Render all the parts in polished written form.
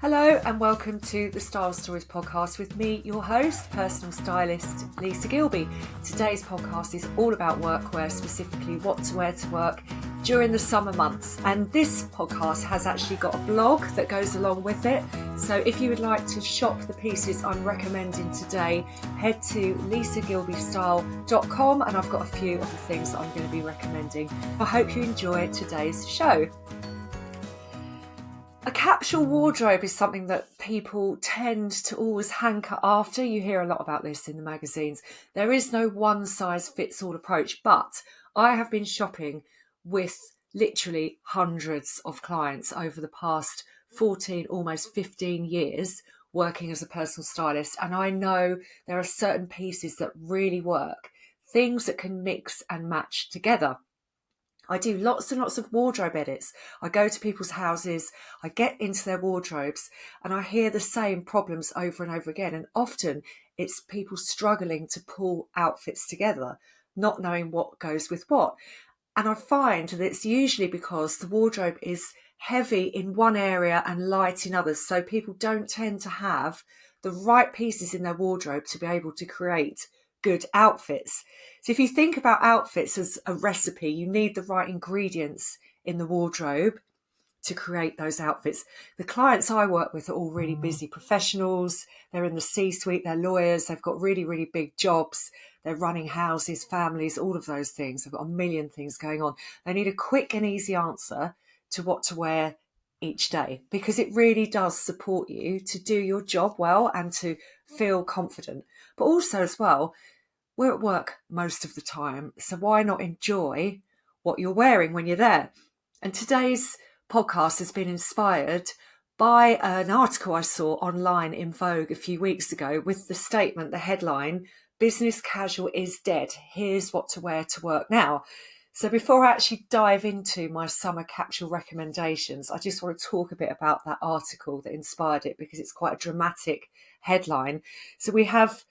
Hello and welcome to the Style Stories podcast with me, your host, personal stylist Lisa Gillbe. Today's podcast is all about workwear, specifically what to wear to work during the summer months. And this podcast has actually got a blog that goes along with it. So if you would like to shop the pieces I'm recommending today, head to lisagilbestyle.com and I've got a few of the things that I'm going to be recommending. I hope you enjoy today's show. A capsule wardrobe is something that people tend to always hanker after. You hear a lot about this in the magazines. There is no one-size-fits-all approach, but I have been shopping with literally hundreds of clients over the past 14, almost 15 years working as a personal stylist, and I know there are certain pieces that really work, things that can mix and match together. I do lots and lots of wardrobe edits. I go to people's houses, I get into their wardrobes, and I hear the same problems over and over again. And often it's people struggling to pull outfits together, not knowing what goes with what. And I find that it's usually because the wardrobe is heavy in one area and light in others. So people don't tend to have the right pieces in their wardrobe to be able to create good outfits. So if you think about outfits as a recipe, you need the right ingredients in the wardrobe to create those outfits. The clients I work with are all really busy professionals. They're in the C-suite, they're lawyers, they've got really, really big jobs. They're running houses, families, all of those things. They've got a million things going on. They need a quick and easy answer to what to wear each day, because it really does support you to do your job well and to feel confident. But also as well, we're at work most of the time, so why not enjoy what you're wearing when you're there? And today's podcast has been inspired by an article I saw online in Vogue a few weeks ago with the statement, the headline, "Business casual is dead. Here's what to wear to work now." So before I actually dive into my summer capsule recommendations, I just want to talk a bit about that article that inspired it, because it's quite a dramatic headline. So we have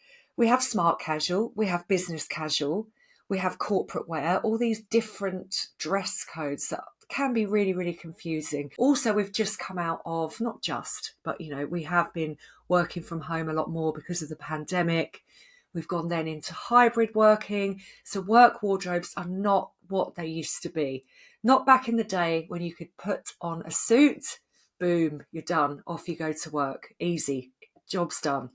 smart casual, we have business casual, we have corporate wear, all these different dress codes that can be really, really confusing. Also, we've just come out of, not just, but we have been working from home a lot more because of the pandemic. We've gone then into hybrid working. So work wardrobes are not what they used to be. Not back in the day when you could put on a suit, boom, you're done, off you go to work, easy, job's done.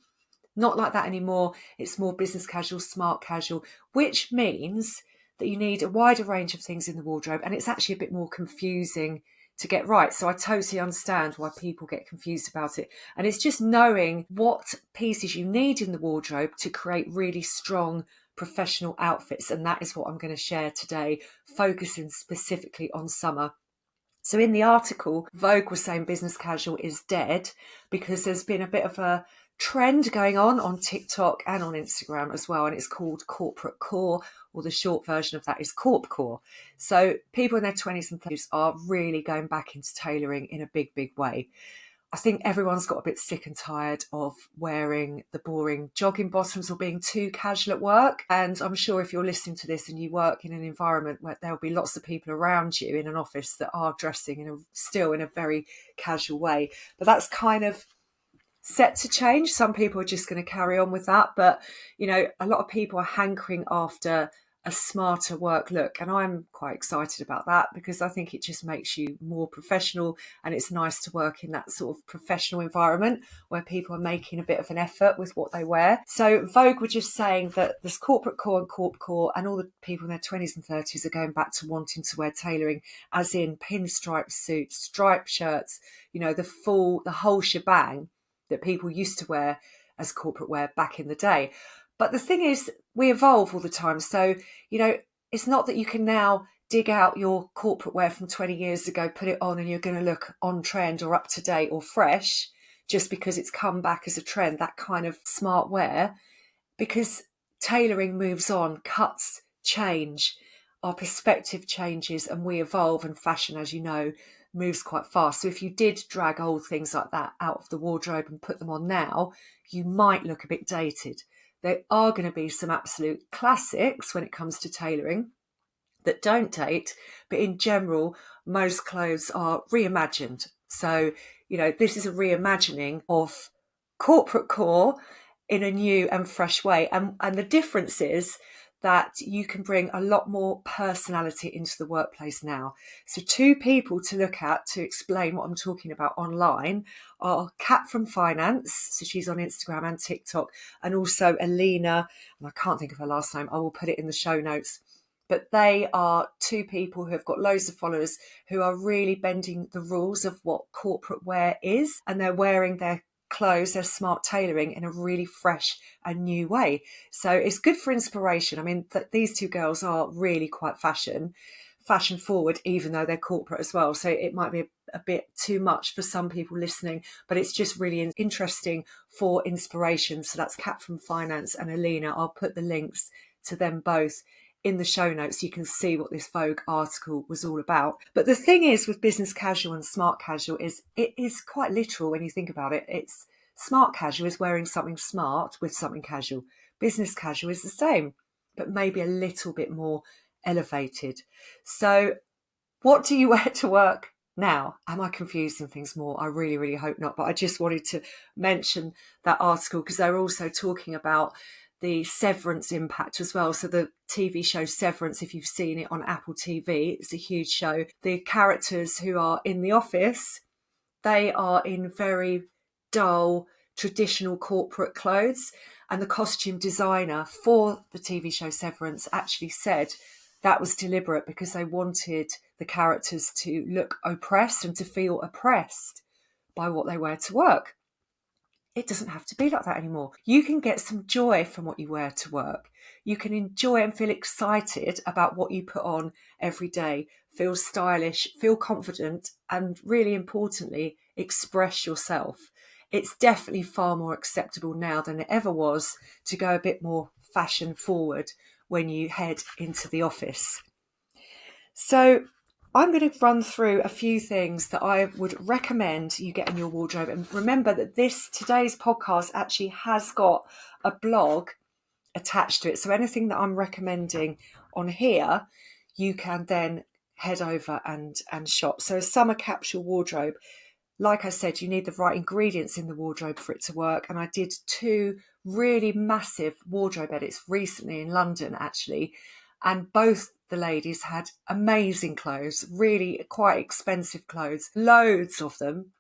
Not like that anymore. It's more business casual, smart casual, which means that you need a wider range of things in the wardrobe, and it's actually a bit more confusing to get right. So I totally understand why people get confused about it. And it's just knowing what pieces you need in the wardrobe to create really strong professional outfits. And that is what I'm going to share today, focusing specifically on summer. So in the article, Vogue was saying business casual is dead because there's been a bit of a trend going on TikTok and on Instagram as well, and it's called corporate core, or the short version of that is corp core. So people in their 20s and 30s are really going back into tailoring in a big, big way. I think everyone's got a bit sick and tired of wearing the boring jogging bottoms or being too casual at work. And I'm sure if you're listening to this and you work in an environment where there'll be lots of people around you in an office that are dressing still in a very casual way. But that's kind of set to change. Some people are just going to carry on with that. But, a lot of people are hankering after a smarter work look. And I'm quite excited about that because I think it just makes you more professional, and it's nice to work in that sort of professional environment where people are making a bit of an effort with what they wear. So Vogue were just saying that this corporate core and corp core and all the people in their 20s and 30s are going back to wanting to wear tailoring, as in pinstripe suits, striped shirts, the whole shebang that people used to wear as corporate wear back in the day. But the thing is, we evolve all the time. So, it's not that you can now dig out your corporate wear from 20 years ago, put it on, and you're going to look on trend or up to date or fresh just because it's come back as a trend, that kind of smart wear, because tailoring moves on, cuts change, our perspective changes, and we evolve, and fashion, as you know, moves quite fast. So if you did drag old things like that out of the wardrobe and put them on now, you might look a bit dated. There are going to be some absolute classics when it comes to tailoring that don't date, but in general, most clothes are reimagined. So This is a reimagining of corporate core in a new and fresh way. And the difference is that you can bring a lot more personality into the workplace now. So 2 people to look at to explain what I'm talking about online are Kat from Finance, so she's on Instagram and TikTok, and also Alina, and I can't think of her last name, I will put it in the show notes. But they are 2 people who have got loads of followers who are really bending the rules of what corporate wear is, and they're wearing their clothes, their smart tailoring in a really fresh and new way. So it's good for inspiration. I mean, these 2 girls are really quite fashion forward, even though they're corporate as well. So it might be a bit too much for some people listening, but it's just really interesting for inspiration. So that's Kat from Finance and Alina. I'll put the links to them both in the show notes so you can see what this Vogue article was all about. But the thing is with business casual and smart casual is it is quite literal when you think about it. It's smart casual is wearing something smart with something casual. Business casual is the same, but maybe a little bit more elevated. So what do you wear to work now? Am I confusing things more? I really, really hope not. But I just wanted to mention that article because they're also talking about the Severance impact as well. So the TV show Severance, if you've seen it on Apple TV, it's a huge show. The characters who are in the office, they are in very dull, traditional corporate clothes. And the costume designer for the TV show Severance actually said that was deliberate because they wanted the characters to look oppressed and to feel oppressed by what they wear to work. It doesn't have to be like that anymore. You can get some joy from what you wear to work. You can enjoy and feel excited about what you put on every day, feel stylish, feel confident, and really importantly, express yourself. It's definitely far more acceptable now than it ever was to go a bit more fashion forward when you head into the office. So I'm going to run through a few things that I would recommend you get in your wardrobe. And remember that today's podcast actually has got a blog attached to it. So anything that I'm recommending on here, you can then head over and shop. So a summer capsule wardrobe, like I said, you need the right ingredients in the wardrobe for it to work. And I did 2 really massive wardrobe edits recently in London, actually. And both the ladies had amazing clothes, really quite expensive clothes, loads of them,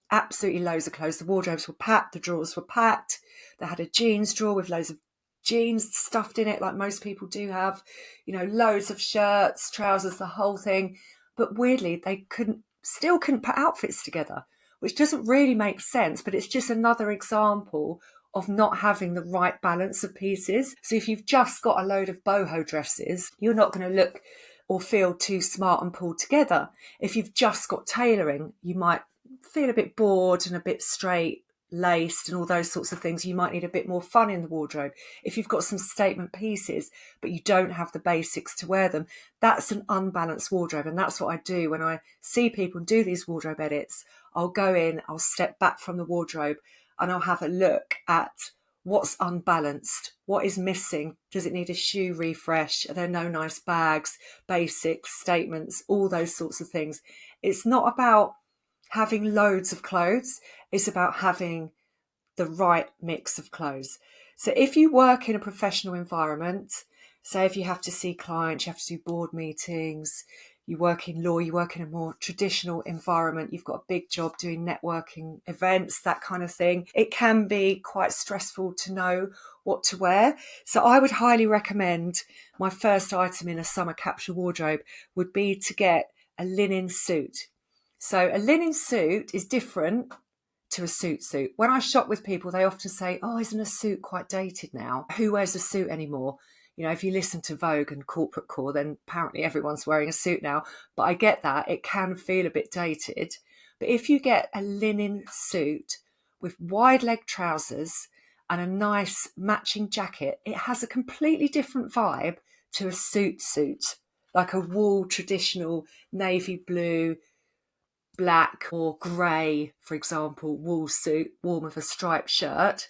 absolutely loads of clothes. The wardrobes were packed, the drawers were packed. They had a jeans drawer with loads of jeans stuffed in it, like most people do have, loads of shirts, trousers, the whole thing. But weirdly, they still couldn't put outfits together, which doesn't really make sense, but it's just another example of not having the right balance of pieces. So if you've just got a load of boho dresses, you're not going to look or feel too smart and pulled together. If you've just got tailoring, you might feel a bit bored and a bit straight laced and all those sorts of things. You might need a bit more fun in the wardrobe. If you've got some statement pieces but you don't have the basics to wear them, that's an unbalanced wardrobe. And that's what I do when I see people do these wardrobe edits. I'll go in, I'll step back from the wardrobe and I'll have a look at what's unbalanced, what is missing, does it need a shoe refresh, are there no nice bags, basics, statements, all those sorts of things. It's not about having loads of clothes, it's about having the right mix of clothes. So if you work in a professional environment, say if you have to see clients, you have to do board meetings, you work in law, you work in a more traditional environment, you've got a big job doing networking events, that kind of thing, it can be quite stressful to know what to wear. So I would highly recommend, my first item in a summer capsule wardrobe would be to get a linen suit. So a linen suit is different to a suit. When I shop with people, they often say, oh, isn't a suit quite dated now? Who wears a suit anymore? If you listen to Vogue and corporate core, then apparently everyone's wearing a suit now. But I get that. It can feel a bit dated. But if you get a linen suit with wide leg trousers and a nice matching jacket, it has a completely different vibe to a suit, like a wool traditional navy blue, black or grey, for example, wool suit, worn with a striped shirt.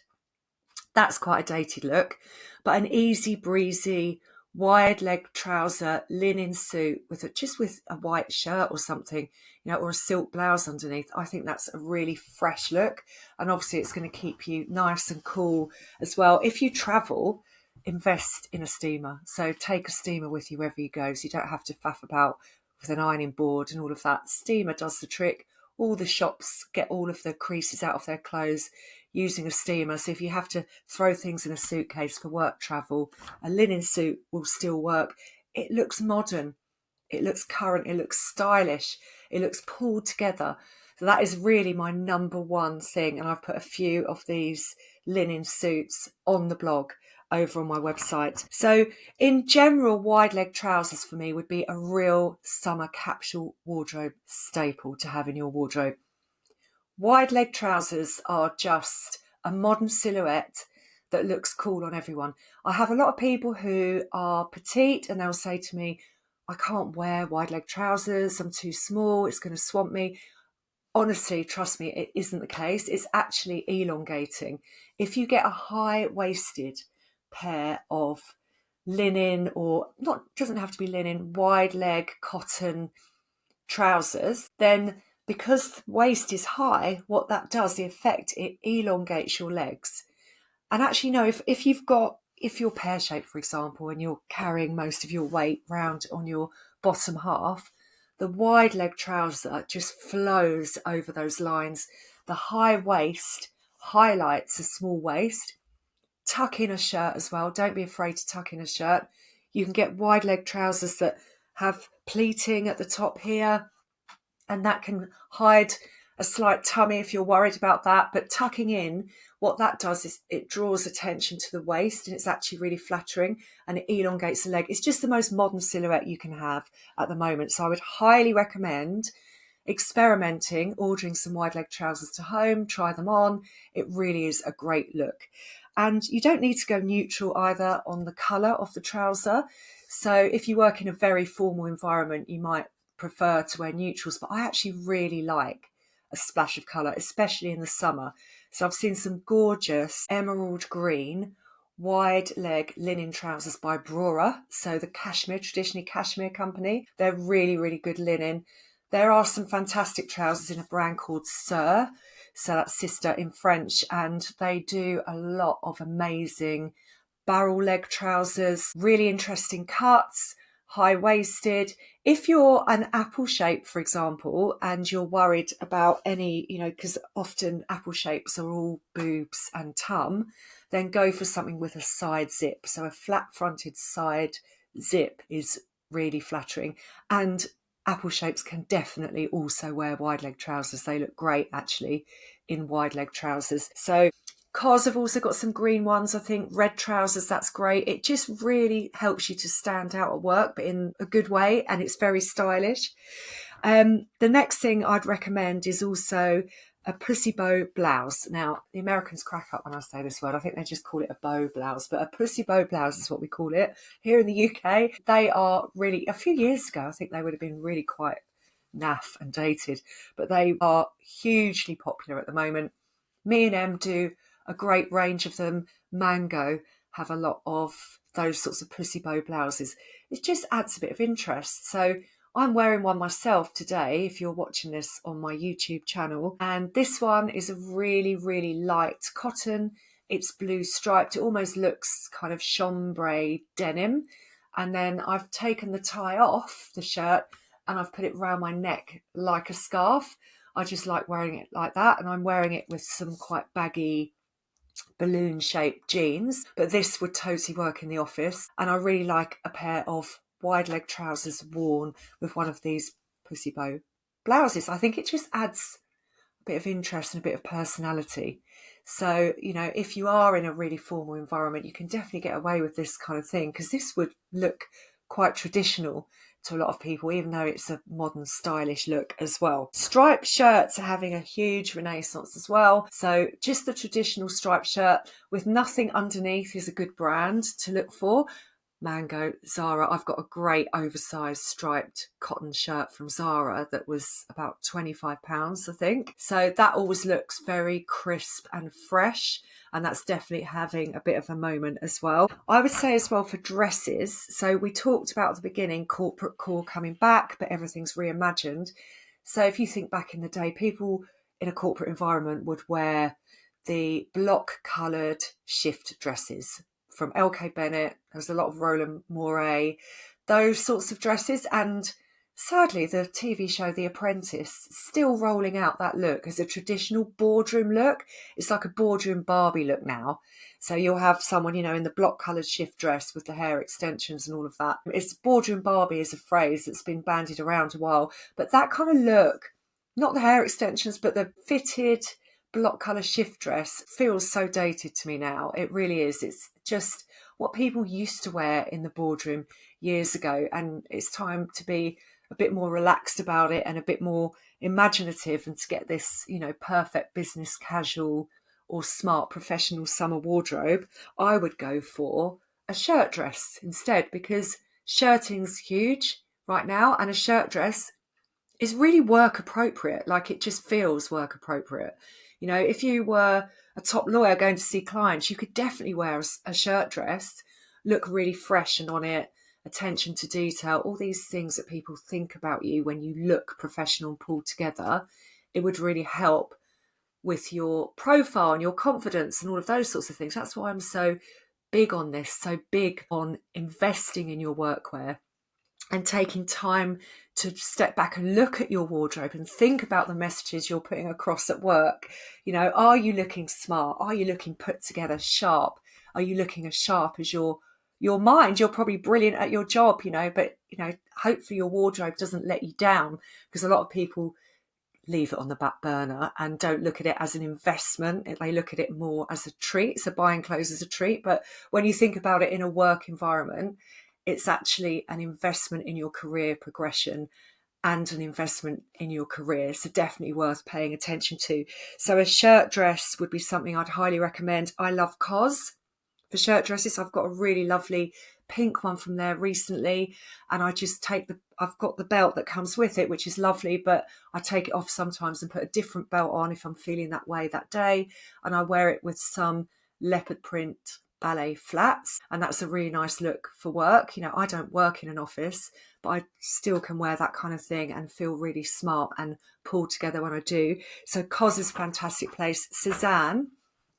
That's quite a dated look. But an easy breezy wide leg trouser, linen suit just with a white shirt or something, or a silk blouse underneath. I think that's a really fresh look. And obviously it's going to keep you nice and cool as well. If you travel, invest in a steamer. So take a steamer with you wherever you go, so you don't have to faff about with an ironing board and all of that. Steamer does the trick. All the shops get all of the creases out of their clothes using a steamer. So if you have to throw things in a suitcase for work travel, a linen suit will still work. It looks modern, it looks current, it looks stylish, it looks pulled together. So that is really my number one thing. And I've put a few of these linen suits on the blog over on my website. So in general, wide leg trousers for me would be a real summer capsule wardrobe staple to have in your wardrobe. Wide leg trousers are just a modern silhouette that looks cool on everyone. I have a lot of people who are petite and they'll say to me, I can't wear wide leg trousers, I'm too small, it's going to swamp me. Honestly, trust me, it isn't the case. It's actually elongating. If you get a high-waisted pair of linen, or not, doesn't have to be linen, wide leg cotton trousers, then because the waist is high, what that does, the effect, it elongates your legs. And actually, no, if you're pear-shaped, for example, and you're carrying most of your weight round on your bottom half, the wide leg trouser just flows over those lines. The high waist highlights a small waist. Tuck in a shirt as well. Don't be afraid to tuck in a shirt. You can get wide leg trousers that have pleating at the top here, and that can hide a slight tummy if you're worried about that. But tucking in, what that does is it draws attention to the waist, and it's actually really flattering, and it elongates the leg. It's just the most modern silhouette you can have at the moment. So I would highly recommend experimenting, ordering some wide leg trousers to home, try them on. It really is a great look. And you don't need to go neutral either on the colour of the trouser. So if you work in a very formal environment, you might prefer to wear neutrals, but I actually really like a splash of colour, especially in the summer. So I've seen some gorgeous emerald green wide leg linen trousers by Brora. So the traditionally cashmere company, they're really, really good linen. There are some fantastic trousers in a brand called Sir. So that's sister in French, and they do a lot of amazing barrel leg trousers, really interesting cuts, high-waisted. If you're an apple shape, for example, and you're worried about any, because often apple shapes are all boobs and tum, then go for something with a side zip. So a flat-fronted side zip is really flattering. And apple shapes can definitely also wear wide leg trousers. They look great actually in wide leg trousers. So COS have also got some green ones, I think. Red trousers, that's great. It just really helps you to stand out at work, but in a good way, and it's very stylish. The next thing I'd recommend is also a pussy bow blouse. Now, the Americans crack up when I say this word. I think they just call it a bow blouse, but a pussy bow blouse is what we call it here in the UK. They are really, a few years ago, I think they would have been really quite naff and dated, but they are hugely popular at the moment. Me and Em do a great range of them. Mango have a lot of those sorts of pussy bow blouses. It just adds a bit of interest. So I'm wearing one myself today, if you're watching this on my YouTube channel. And this one is a really, really light cotton. It's blue striped. It almost looks kind of chambray denim. And then I've taken the tie off the shirt and I've put it around my neck like a scarf. I just like wearing it like that. And I'm wearing it with some quite baggy balloon-shaped jeans. But this would totally work in the office. And I really like a pair of wide leg trousers worn with one of these pussy bow blouses. I think it just adds a bit of interest and a bit of personality. So, if you are in a really formal environment, you can definitely get away with this kind of thing, because this would look quite traditional to a lot of people, even though it's a modern stylish look as well. Striped shirts are having a huge renaissance as well. So just the traditional striped shirt with nothing underneath is a good brand to look for. Mango, Zara. I've got a great oversized striped cotton shirt from Zara that was about £25, I think. So that always looks very crisp and fresh. And that's definitely having a bit of a moment as well. I would say as well for dresses. So we talked about at the beginning, corporate core coming back, but everything's reimagined. So if you think back in the day, people in a corporate environment would wear the block coloured shift dresses from LK Bennett. There was a lot of Roland Mouret, those sorts of dresses. And sadly, the TV show The Apprentice still rolling out that look as a traditional boardroom look. It's like a boardroom Barbie look now. So you'll have someone, in the block coloured shift dress with the hair extensions and all of that. It's boardroom Barbie is a phrase that's been bandied around a while. But that kind of look, not the hair extensions, but the fitted block colour shift dress feels so dated to me now. It really is. It's just what people used to wear in the boardroom years ago. And it's time to be a bit more relaxed about it and a bit more imaginative and to get this, perfect business casual or smart professional summer wardrobe. I would go for a shirt dress instead, because shirting's huge right now, and a shirt dress is really work appropriate. Like, it just feels work appropriate. If you were a top lawyer going to see clients, you could definitely wear a shirt dress, look really fresh and on it, attention to detail, all these things that people think about you when you look professional and pulled together. It would really help with your profile and your confidence and all of those sorts of things. That's why I'm so big on this, so big on investing in your workwear and taking time to step back and look at your wardrobe and think about the messages you're putting across at work. Are you looking smart? Are you looking put together, sharp? Are you looking as sharp as your mind? You're probably brilliant at your job, but hopefully your wardrobe doesn't let you down, because a lot of people leave it on the back burner and don't look at it as an investment. They look at it more as a treat. So buying clothes is a treat. But when you think about it in a work environment, it's actually an investment in your career progression and an investment in your career. So definitely worth paying attention to. So a shirt dress would be something I'd highly recommend. I love COS for shirt dresses. I've got a really lovely pink one from there recently, and I just I've got the belt that comes with it, which is lovely, but I take it off sometimes and put a different belt on if I'm feeling that way that day, and I wear it with some leopard print ballet flats, and that's a really nice look for work. I don't work in an office, but I still can wear that kind of thing and feel really smart and pulled together when I do. So COS is a fantastic place. Cezanne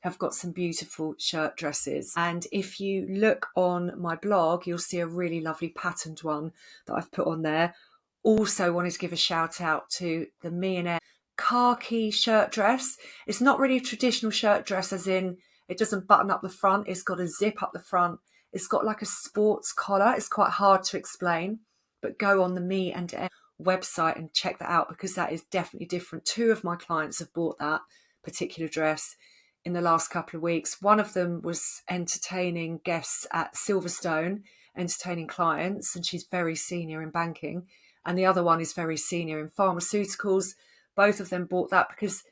have got some beautiful shirt dresses, and if you look on my blog, you'll see a really lovely patterned one that I've put on there. Also wanted to give a shout out to the Millionaire khaki shirt dress. It's not really a traditional shirt dress, as in it doesn't button up the front. It's got a zip up the front. It's got like a sports collar. It's quite hard to explain, but go on the Me and Em website and check that out, because that is definitely different. 2 of my clients have bought that particular dress in the last couple of weeks. One of them was entertaining guests at Silverstone, entertaining clients, and she's very senior in banking. And the other one is very senior in pharmaceuticals. Both of them bought that because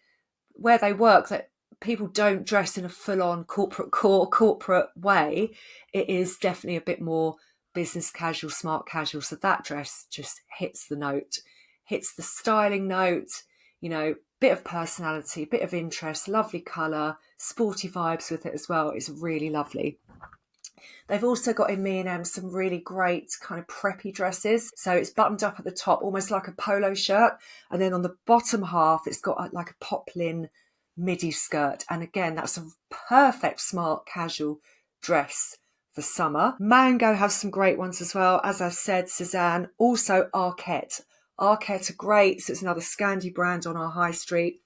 where they work, that people don't dress in a full-on corporate way. It is definitely a bit more business casual, smart casual. So that dress just hits the note, hits the styling note, bit of personality, bit of interest, lovely colour, sporty vibes with it as well. It's really lovely. They've also got in Me and Em some really great kind of preppy dresses. So it's buttoned up at the top, almost like a polo shirt. And then on the bottom half, it's got like a poplin midi skirt. And again, that's a perfect smart casual dress for summer. Mango have some great ones as well. As I said, Cezanne, also Arquette. Arquette are great. So it's another Scandi brand on our high street.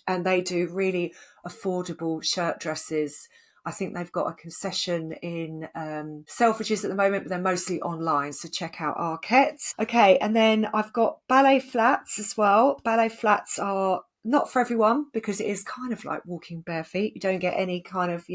And they do really affordable shirt dresses. I think they've got a concession in Selfridges at the moment, but they're mostly online. So check out Arquette. Okay, and then I've got ballet flats as well. Ballet flats are not for everyone, because it is kind of like walking bare feet. You don't get any kind of,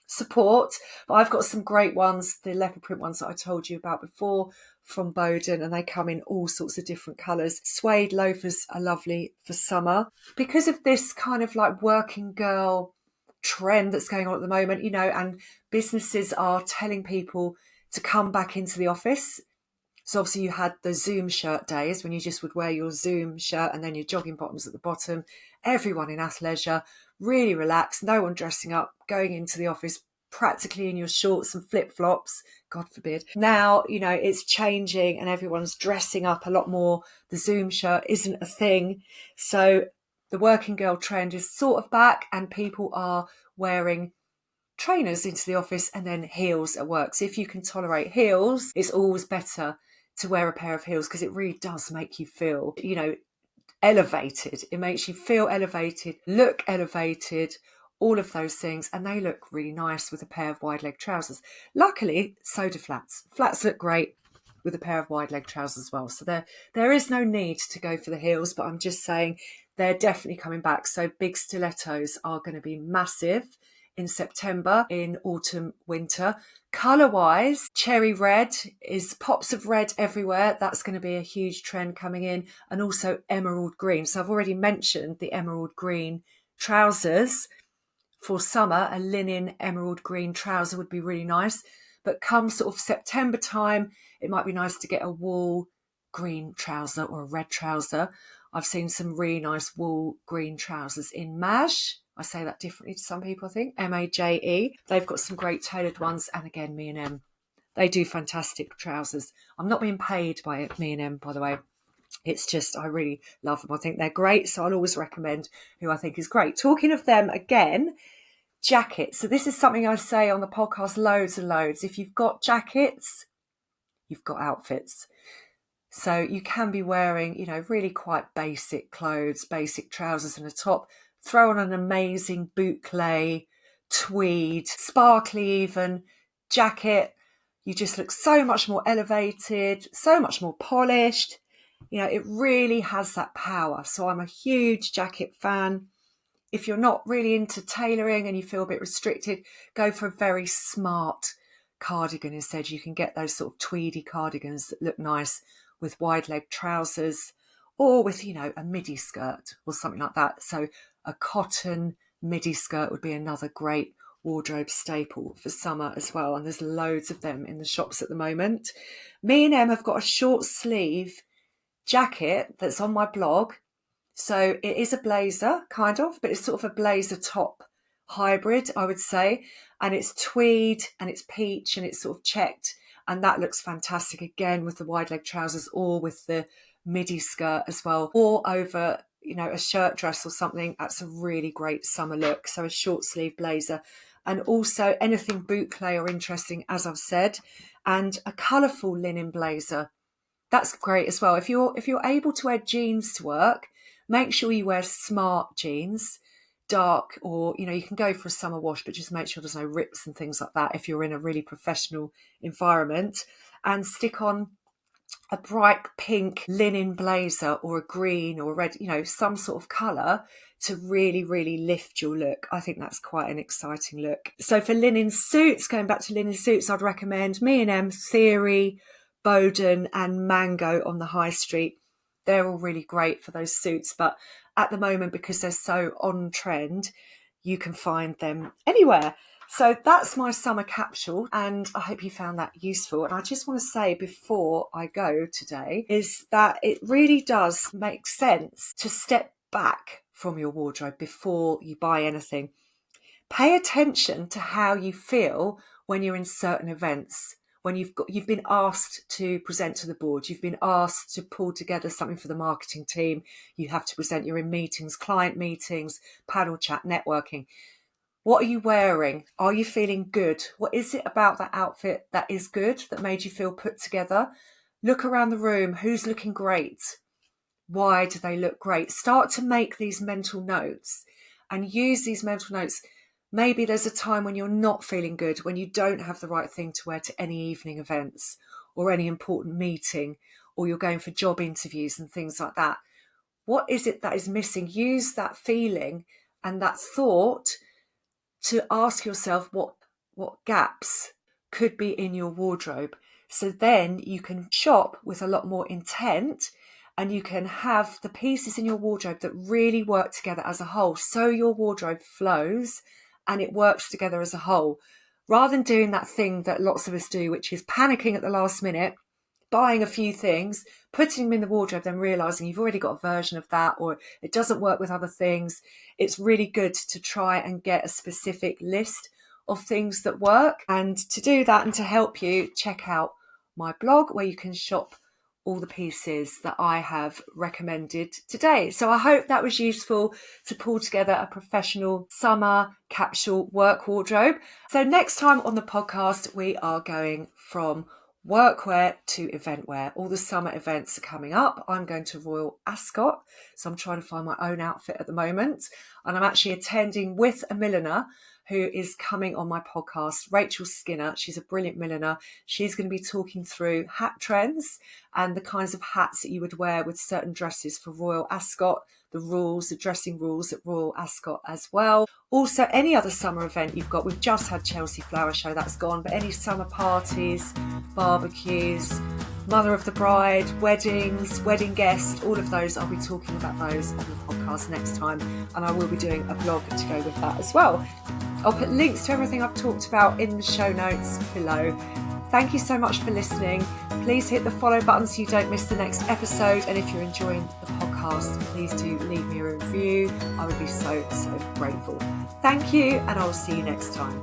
support. But I've got some great ones, the leopard print ones that I told you about before from Boden, and they come in all sorts of different colours. Suede loafers are lovely for summer. Because of this kind of like working girl trend that's going on at the moment, and businesses are telling people to come back into the office. So obviously you had the Zoom shirt days when you just would wear your Zoom shirt and then your jogging bottoms at the bottom. Everyone in athleisure, really relaxed, no one dressing up, going into the office practically in your shorts and flip-flops, God forbid. Now, it's changing and everyone's dressing up a lot more. The Zoom shirt isn't a thing. So the working girl trend is sort of back and people are wearing trainers into the office and then heels at work. So if you can tolerate heels, it's always better to wear a pair of heels because it really does make you feel, elevated. It makes you feel elevated, look elevated, all of those things. And they look really nice with a pair of wide leg trousers. Luckily, so do flats. Flats look great with a pair of wide leg trousers as well. So there is no need to go for the heels, but I'm just saying they're definitely coming back. So big stilettos are going to be massive in September, in autumn, winter. Colour-wise, cherry red is pops of red everywhere. That's going to be a huge trend coming in. And also emerald green. So I've already mentioned the emerald green trousers. For summer, a linen emerald green trouser would be really nice. But come sort of September time, it might be nice to get a wool green trouser or a red trouser. I've seen some really nice wool green trousers in Maj. I say that differently to some people, I think. MAJE. They've got some great tailored ones. And again, Me&M. They do fantastic trousers. I'm not being paid by Me&M, by the way. It's just, I really love them. I think they're great. So I'll always recommend who I think is great. Talking of them again, jackets. So this is something I say on the podcast loads and loads. If you've got jackets, you've got outfits. So you can be wearing, really quite basic clothes, basic trousers and a top. Throw on an amazing boucle, tweed, sparkly even, jacket. You just look so much more elevated, so much more polished. It really has that power. So I'm a huge jacket fan. If you're not really into tailoring and you feel a bit restricted, go for a very smart cardigan instead. You can get those sort of tweedy cardigans that look nice with wide leg trousers or with, a midi skirt or something like that. So a cotton midi skirt would be another great wardrobe staple for summer as well. And there's loads of them in the shops at the moment. Me&M have got a short sleeve jacket that's on my blog. So it is a blazer, kind of, but it's sort of a blazer top hybrid, I would say. And it's tweed and it's peach and it's sort of checked. And that looks fantastic again with the wide leg trousers or with the midi skirt as well, or over, a shirt dress or something. That's a really great summer look. So a short sleeve blazer and also anything boucle or interesting, as I've said, and a colourful linen blazer. That's great as well. If you're able to wear jeans to work, make sure you wear smart jeans, dark, or you can go for a summer wash, but just make sure there's no rips and things like that if you're in a really professional environment. And stick on a bright pink linen blazer or a green or a red, some sort of colour to really, really lift your look. I think that's quite an exciting look. So for linen suits, going back to linen suits, I'd recommend Me&M, Theory, Boden and Mango on the high street. They're all really great for those suits, but at the moment, because they're so on trend, you can find them anywhere. So that's my summer capsule, and I hope you found that useful. And I just want to say before I go today is that it really does make sense to step back from your wardrobe before you buy anything. Pay attention to how you feel when you're in certain events. When you've been asked to present to the board, you've been asked to pull together something for the marketing team, you have to present, you're in meetings, client meetings, panel chat, networking. What are you wearing? Are you feeling good? What is it about that outfit that is good, that made you feel put together? Look around the room. Who's looking great? Why do they look great? Start to make these mental notes and use these mental notes. Maybe there's a time when you're not feeling good, when you don't have the right thing to wear to any evening events or any important meeting, or you're going for job interviews and things like that. What is it that is missing? Use that feeling and that thought to ask yourself what gaps could be in your wardrobe. So then you can shop with a lot more intent and you can have the pieces in your wardrobe that really work together as a whole. So your wardrobe flows and it works together as a whole, rather than doing that thing that lots of us do, which is panicking at the last minute, buying a few things, putting them in the wardrobe, then realising you've already got a version of that or it doesn't work with other things. It's really good to try and get a specific list of things that work. And to do that and to help you, check out my blog where you can shop all the pieces that I have recommended today. So I hope that was useful to pull together a professional summer capsule work wardrobe. So next time on the podcast, we are going from workwear to event wear. All the summer events are coming up. I'm going to Royal Ascot, so I'm trying to find my own outfit at the moment. And I'm actually attending with a milliner who is coming on my podcast, Rachel Skinner. She's a brilliant milliner. She's going to be talking through hat trends and the kinds of hats that you would wear with certain dresses for Royal Ascot, the rules, the dressing rules at Royal Ascot as well. Also, any other summer event you've got. We've just had Chelsea Flower Show, that's gone, but any summer parties, barbecues, mother of the bride, weddings, wedding guests, all of those, I'll be talking about those on the podcast next time, and I will be doing a blog to go with that as well. I'll put links to everything I've talked about in the show notes below. Thank you so much for listening. Please hit the follow button so you don't miss the next episode. And if you're enjoying the podcast, please do leave me a review. I would be so, so grateful. Thank you, and I will see you next time.